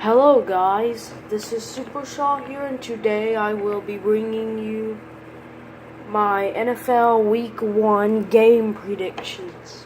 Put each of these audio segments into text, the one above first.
Hello guys, this is Super Shaw here, and today I will be bringing you my NFL Week 1 game predictions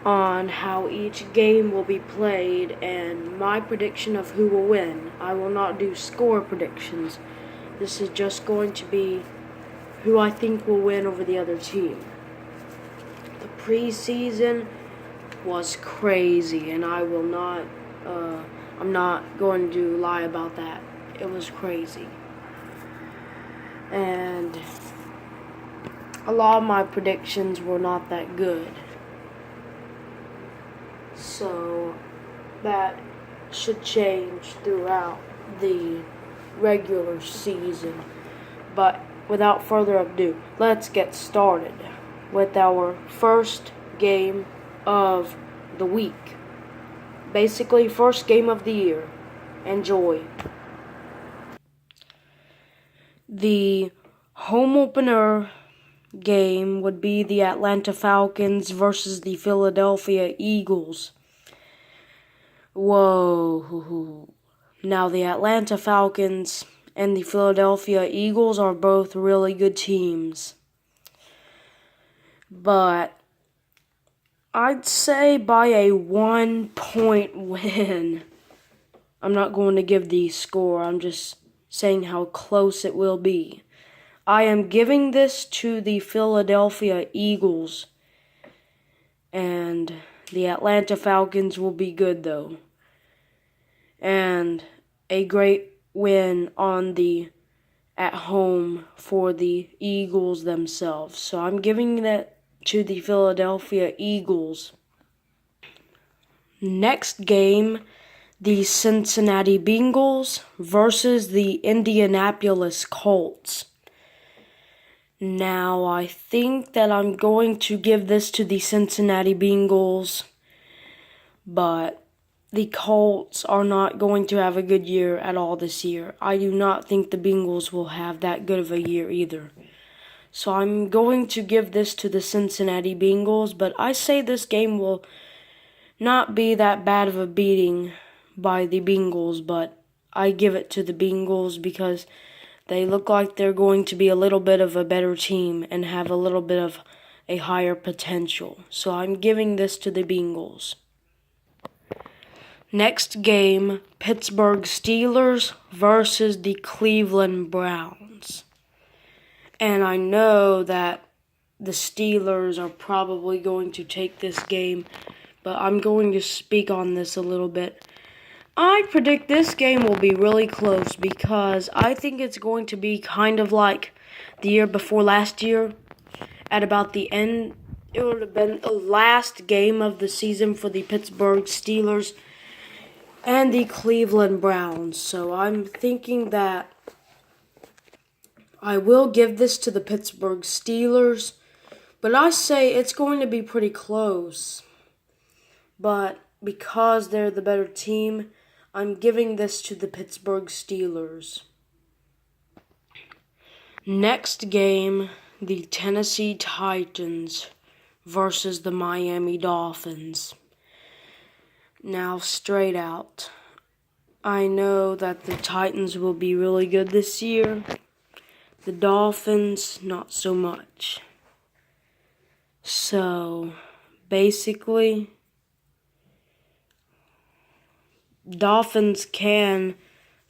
on how each game will be played and my prediction of who will win. I will not do score predictions. This is just going to be who I think will win over the other team. The preseason was crazy, and I'm not going to lie about that. It was crazy. And a lot of my predictions were not that good. So that should change throughout the regular season. But without further ado, let's get started with our first game of the week. Basically, first game of the year. Enjoy. The home opener game would be the Atlanta Falcons versus the Philadelphia Eagles. Whoa. Now, the Atlanta Falcons and the Philadelphia Eagles are both really good teams. But I'd say by a 1-point win. I'm not going to give the score. I'm just saying how close it will be. I am giving this to the Philadelphia Eagles. And the Atlanta Falcons will be good, though. And a great win at home for the Eagles themselves. So I'm giving that to the Philadelphia Eagles. Next game, the Cincinnati Bengals versus the Indianapolis Colts. Now, I think that I'm going to give this to the Cincinnati Bengals, but the Colts are not going to have a good year at all this year. I do not think the Bengals will have that good of a year either. So I'm going to give this to the Cincinnati Bengals, but I say this game will not be that bad of a beating by the Bengals, but I give it to the Bengals because they look like they're going to be a little bit of a better team and have a little bit of a higher potential. So I'm giving this to the Bengals. Next game, Pittsburgh Steelers versus the Cleveland Browns. And I know that the Steelers are probably going to take this game, but I'm going to speak on this a little bit. I predict this game will be really close because I think it's going to be kind of like the year before last year. At about the end, it would have been the last game of the season for the Pittsburgh Steelers and the Cleveland Browns. So I'm thinking that I will give this to the Pittsburgh Steelers, but I say it's going to be pretty close. But because they're the better team, I'm giving this to the Pittsburgh Steelers. Next game, the Tennessee Titans versus the Miami Dolphins. Now, straight out, I know that the Titans will be really good this year. The Dolphins, not so much. So, basically, Dolphins can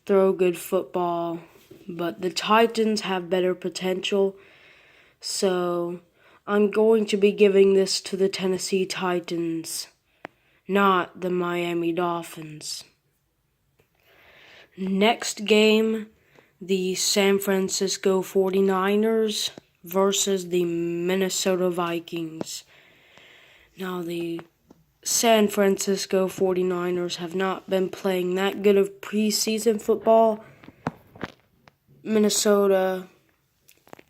throw good football, but the Titans have better potential. So, I'm going to be giving this to the Tennessee Titans, not the Miami Dolphins. Next game, the San Francisco 49ers versus the Minnesota Vikings. Now, the San Francisco 49ers have not been playing that good of preseason football. Minnesota,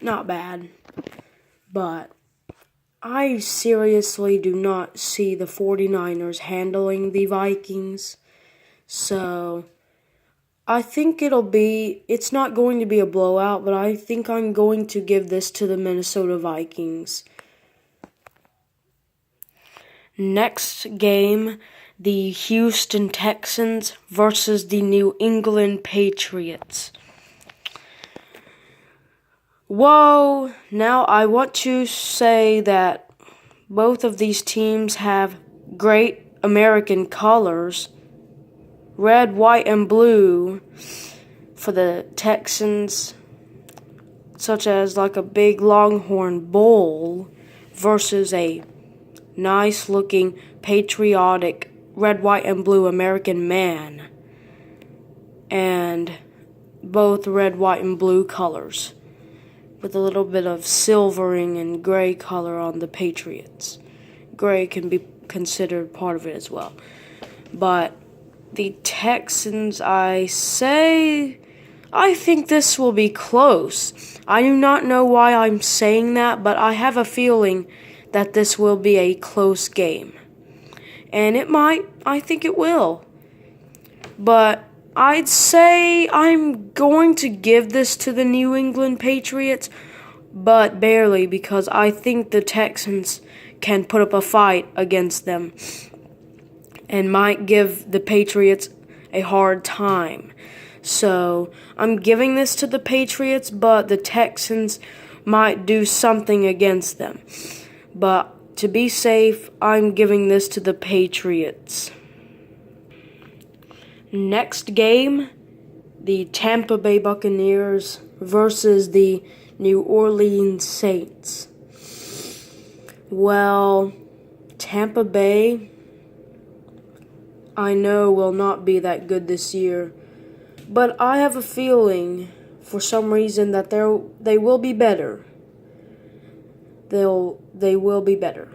not bad. But I seriously do not see the 49ers handling the Vikings. So I think it's not going to be a blowout, but I think I'm going to give this to the Minnesota Vikings. Next game, the Houston Texans versus the New England Patriots. Whoa, now I want to say that both of these teams have great American colors. Red, white, and blue for the Texans, such as like a big Longhorn bull versus a nice-looking, patriotic red, white, and blue American man. And both red, white, and blue colors, with a little bit of silvering and gray color on the Patriots. Gray can be considered part of it as well. But the Texans, I think this will be close. I do not know why I'm saying that, but I have a feeling that this will be a close game. And it might. I think it will. But I'd say I'm going to give this to the New England Patriots, but barely, because I think the Texans can put up a fight against them and might give the Patriots a hard time. So I'm giving this to the Patriots, but the Texans might do something against them. But to be safe, I'm giving this to the Patriots. Next game, the Tampa Bay Buccaneers versus the New Orleans Saints. Well, Tampa Bay, I know, will not be that good this year, but I have a feeling, for some reason, that they will be better. They will be better.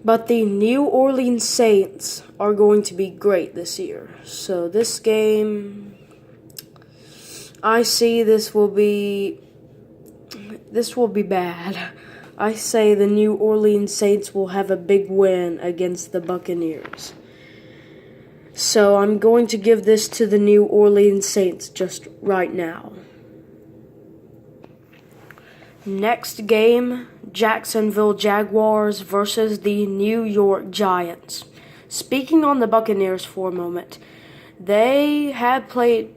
But the New Orleans Saints are going to be great this year. So this game, I see this will be bad. I say the New Orleans Saints will have a big win against the Buccaneers. So I'm going to give this to the New Orleans Saints just right now. Next game, Jacksonville Jaguars versus the New York Giants. Speaking on the Buccaneers for a moment, they had played,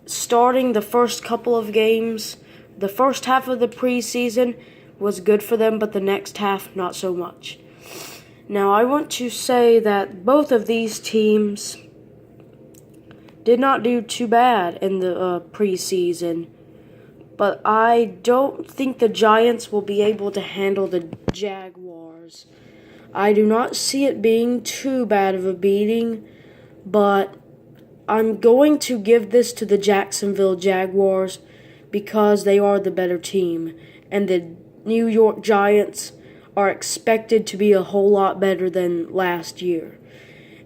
starting the first couple of games, the first half of the preseason was good for them, but the next half, not so much. Now, I want to say that both of these teams did not do too bad in the preseason, but I don't think the Giants will be able to handle the Jaguars. I do not see it being too bad of a beating, but I'm going to give this to the Jacksonville Jaguars because they are the better team, and the New York Giants are expected to be a whole lot better than last year.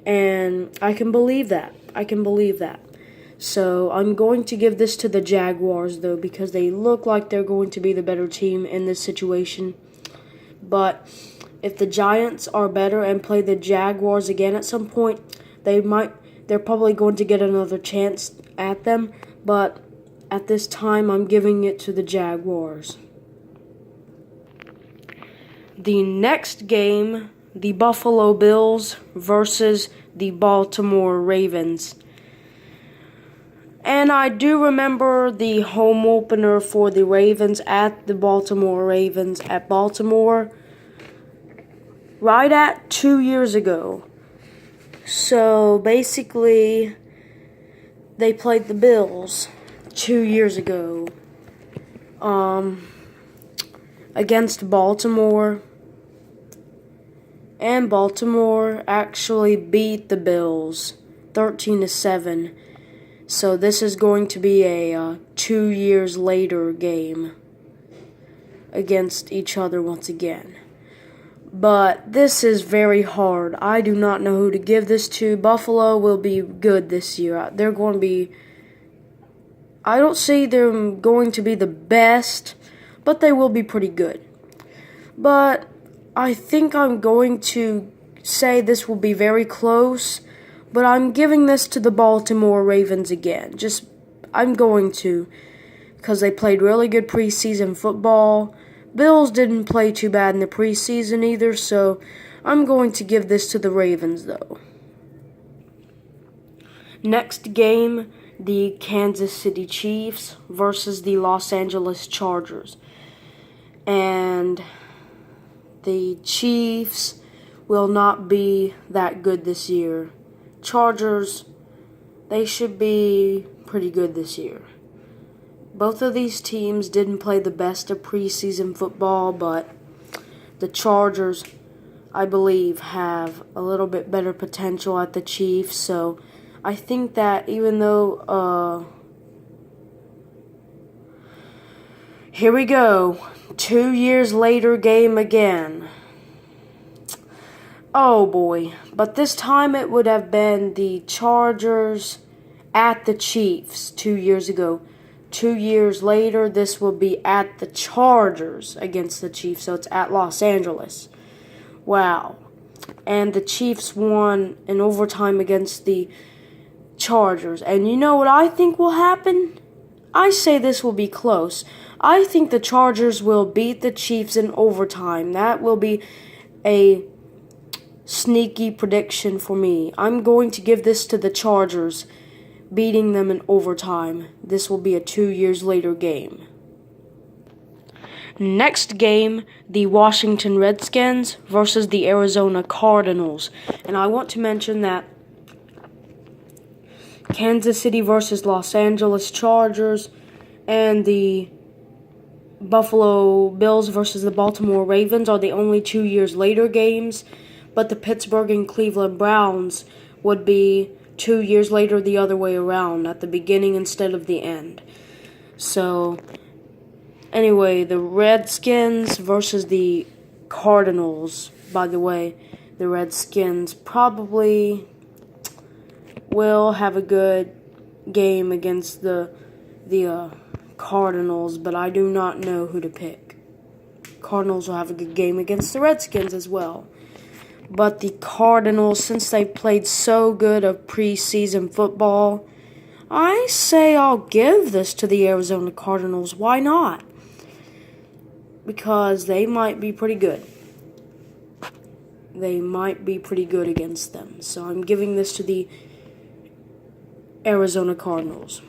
And I can believe that. So I'm going to give this to the Jaguars, though, because they look like they're going to be the better team in this situation. But if the Giants are better and play the Jaguars again at some point, they're probably going to get another chance at them. But at this time, I'm giving it to the Jaguars. The next game, the Buffalo Bills versus the Baltimore Ravens. And I do remember the home opener for the Ravens at the Baltimore Ravens at Baltimore right at 2 years ago. So basically, they played the Bills 2 years ago against Baltimore. And Baltimore actually beat the Bills 13-7. So this is going to be a 2 years later game against each other once again. But this is very hard. I do not know who to give this to. Buffalo will be good this year. They're going to be... I don't see them going to be the best, but they will be pretty good. But I think I'm going to say this will be very close, but I'm giving this to the Baltimore Ravens again. I'm going to, because they played really good preseason football. Bills didn't play too bad in the preseason either, so I'm going to give this to the Ravens, though. Next game, the Kansas City Chiefs versus the Los Angeles Chargers. And the Chiefs will not be that good this year. Chargers, they should be pretty good this year. Both of these teams didn't play the best of preseason football, but the Chargers, I believe, have a little bit better potential at the Chiefs. So I think that even though, here we go, 2 years later game again. Oh boy, but this time it would have been the Chargers at the Chiefs 2 years ago. 2 years later, this will be at the Chargers against the Chiefs, so it's at Los Angeles. Wow. And the Chiefs won in overtime against the Chargers. And you know what I think will happen? I say this will be close. I think the Chargers will beat the Chiefs in overtime. That will be a sneaky prediction for me. I'm going to give this to the Chargers, beating them in overtime. This will be a 2 years later game. Next game, the Washington Redskins versus the Arizona Cardinals. And I want to mention that Kansas City versus Los Angeles Chargers and the Buffalo Bills versus the Baltimore Ravens are the only 2 years later games. But the Pittsburgh and Cleveland Browns would be 2 years later the other way around, at the beginning instead of the end. So, anyway, the Redskins versus the Cardinals. By the way, the Redskins probably will have a good game against the Cardinals, but I do not know who to pick. Cardinals will have a good game against the Redskins as well. But the Cardinals, since they played so good of preseason football, I say I'll give this to the Arizona Cardinals. Why not? Because they might be pretty good. They might be pretty good against them. So I'm giving this to the Arizona Cardinals.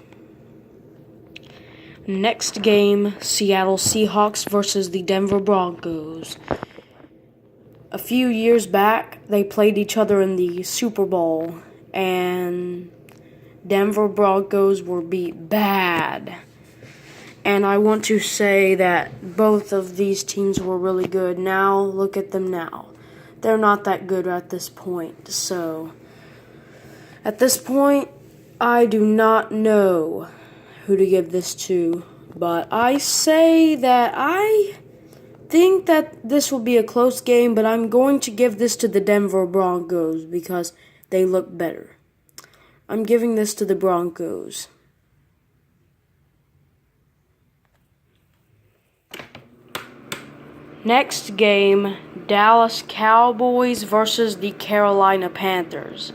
Next game, Seattle Seahawks versus the Denver Broncos. A few years back, they played each other in the Super Bowl, and Denver Broncos were beat bad. And I want to say that both of these teams were really good. Now, look at them now. They're not that good at this point. So, at this point, I do not know who to give this to. But I say that I think that this will be a close game, but I'm going to give this to the Denver Broncos because they look better. I'm giving this to the Broncos. Next game, Dallas Cowboys versus the Carolina Panthers.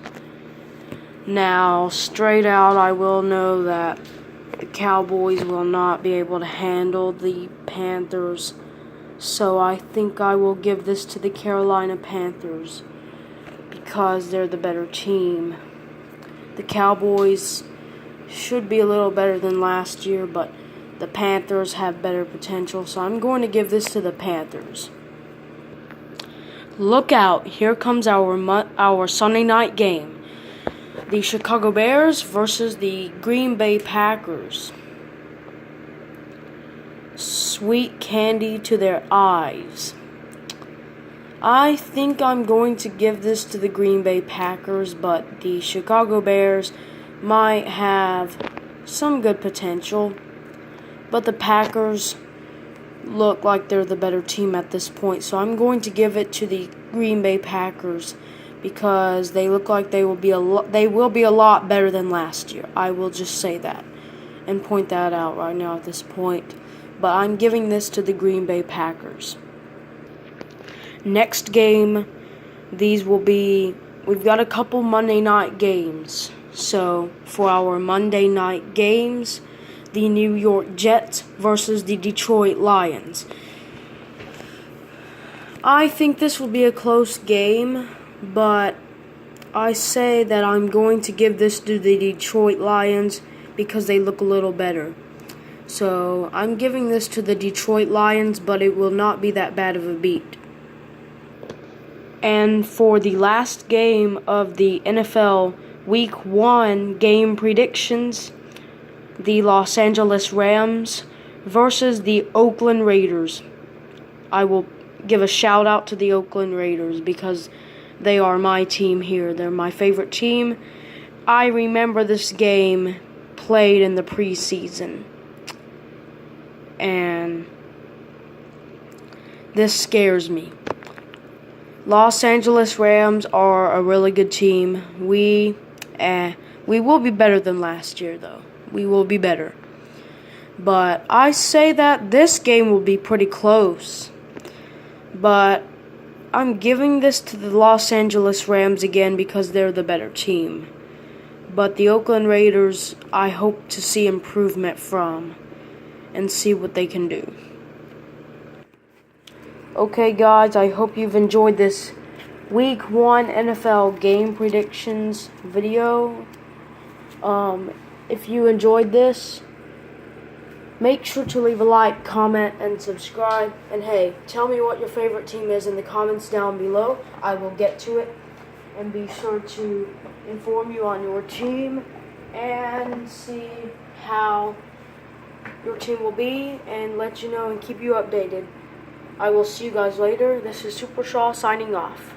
Now, straight out, I will know that the Cowboys will not be able to handle the Panthers. So I think I will give this to the Carolina Panthers because they're the better team. The Cowboys should be a little better than last year, but the Panthers have better potential, so I'm going to give this to the Panthers. Look out, here comes our Sunday night game. The Chicago Bears versus the Green Bay Packers. Sweet candy to their eyes. I think I'm going to give this to the Green Bay Packers, but the Chicago Bears might have some good potential. But the Packers look like they're the better team at this point, so I'm going to give it to the Green Bay Packers because they look like they will be a lot better than last year. I will just say that and point that out right now at this point. But I'm giving this to the Green Bay Packers. Next game, we've got a couple Monday night games. So, for our Monday night games, the New York Jets versus the Detroit Lions. I think this will be a close game, but I say that I'm going to give this to the Detroit Lions because they look a little better. So I'm giving this to the Detroit Lions, but it will not be that bad of a beat. And for the last game of the NFL Week 1 game predictions, the Los Angeles Rams versus the Oakland Raiders. I will give a shout out to the Oakland Raiders because they are my team here. They're my favorite team. I remember this game played in the preseason, and this scares me. Los Angeles Rams are a really good team. We will be better than last year, though. We will be better. But I say that this game will be pretty close. But I'm giving this to the Los Angeles Rams again because they're the better team. But the Oakland Raiders, I hope to see improvement from and see what they can do. Okay, guys, I hope you've enjoyed this Week 1 NFL game predictions video. If you enjoyed this, make sure to leave a like, comment, and subscribe. And hey, tell me what your favorite team is in the comments down below. I will get to it. And be sure to inform you on your team and see how your team will be and let you know and keep you updated. I will see you guys later. This is Super Shaw signing off.